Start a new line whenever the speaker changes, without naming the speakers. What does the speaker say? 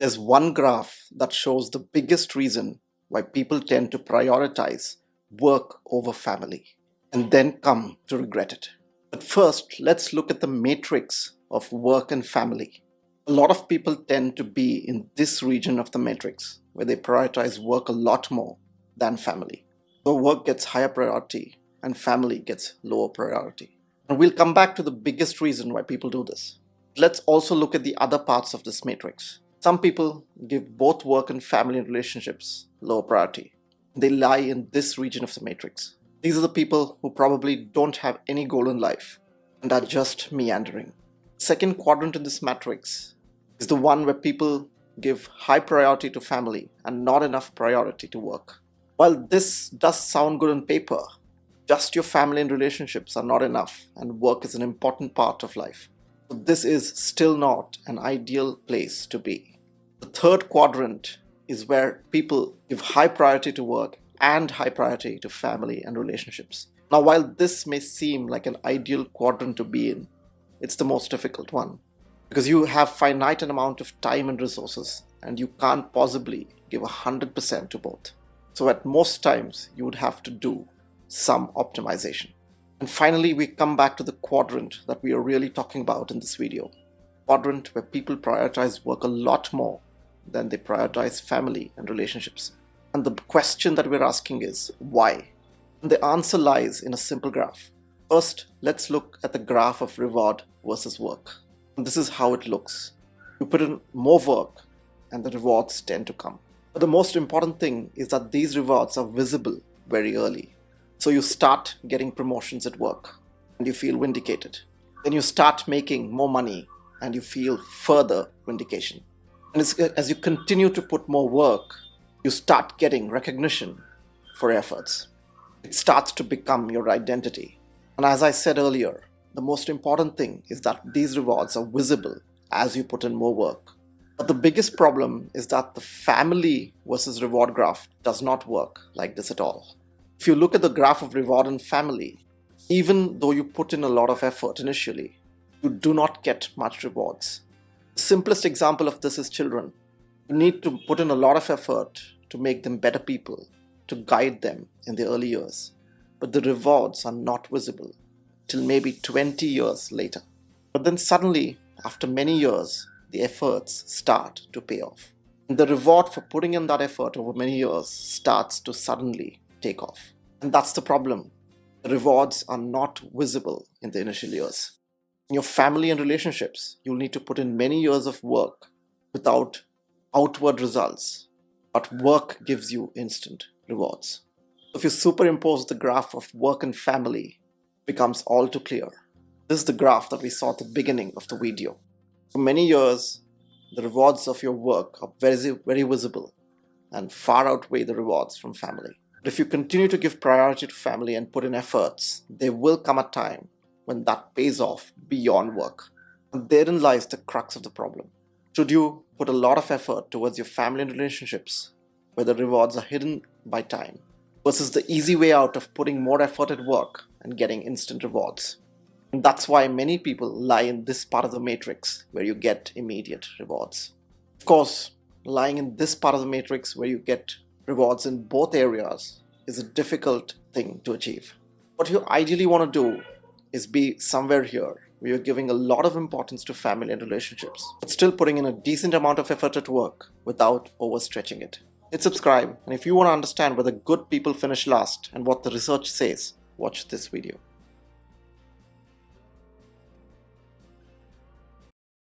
There's one graph that shows the biggest reason why people tend to prioritize work over family and then come to regret it. But first, let's look at the matrix of work and family. A lot of people tend to be in this region of the matrix where they prioritize work a lot more than family. So work gets higher priority and family gets lower priority. And we'll come back to the biggest reason why people do this. Let's also look at the other parts of this matrix. Some people give both work and family and relationships lower priority. They lie in this region of the matrix. These are the people who probably don't have any goal in life and are just meandering. Second quadrant in this matrix is the one where people give high priority to family and not enough priority to work. While this does sound good on paper, just your family and relationships are not enough, and work is an important part of life. So this is still not an ideal place to be. The third quadrant is where people give high priority to work and high priority to family and relationships. Now, while this may seem like an ideal quadrant to be in, it's the most difficult one because you have finite amount of time and resources and you can't possibly give 100% to both. So at most times, you would have to do some optimization. And finally, we come back to the quadrant that we are really talking about in this video. Quadrant where people prioritize work a lot more than they prioritize family and relationships. And the question that we're asking is, why? And the answer lies in a simple graph. First, let's look at the graph of reward versus work. And this is how it looks. You put in more work and the rewards tend to come. But the most important thing is that these rewards are visible very early. So you start getting promotions at work and you feel vindicated. Then you start making more money and you feel further vindication. And as you continue to put more work, you start getting recognition for efforts. It starts to become your identity. And as I said earlier, the most important thing is that these rewards are visible as you put in more work. But the biggest problem is that the family versus reward graph does not work like this at all. If you look at the graph of reward and family, even though you put in a lot of effort initially, you do not get much rewards. The simplest example of this is children. You need to put in a lot of effort to make them better people, to guide them in their early years. But the rewards are not visible till maybe 20 years later. But then suddenly, after many years, the efforts start to pay off. And the reward for putting in that effort over many years starts to suddenly take off. And that's the problem. The rewards are not visible in the initial years. In your family and relationships, you'll need to put in many years of work without outward results. But work gives you instant rewards. If you superimpose the graph of work and family, it becomes all too clear. This is the graph that we saw at the beginning of the video. For many years, the rewards of your work are very, very visible and far outweigh the rewards from family. But if you continue to give priority to family and put in efforts, there will come a time when that pays off beyond work. And therein lies the crux of the problem. Should you put a lot of effort towards your family and relationships where the rewards are hidden by time versus the easy way out of putting more effort at work and getting instant rewards? And that's why many people lie in this part of the matrix where you get immediate rewards. Of course, lying in this part of the matrix where you get rewards in both areas is a difficult thing to achieve. What you ideally want to do is be somewhere here where you're giving a lot of importance to family and relationships, but still putting in a decent amount of effort at work without overstretching it. Hit subscribe, and if you want to understand whether good people finish last and what the research says, watch this video.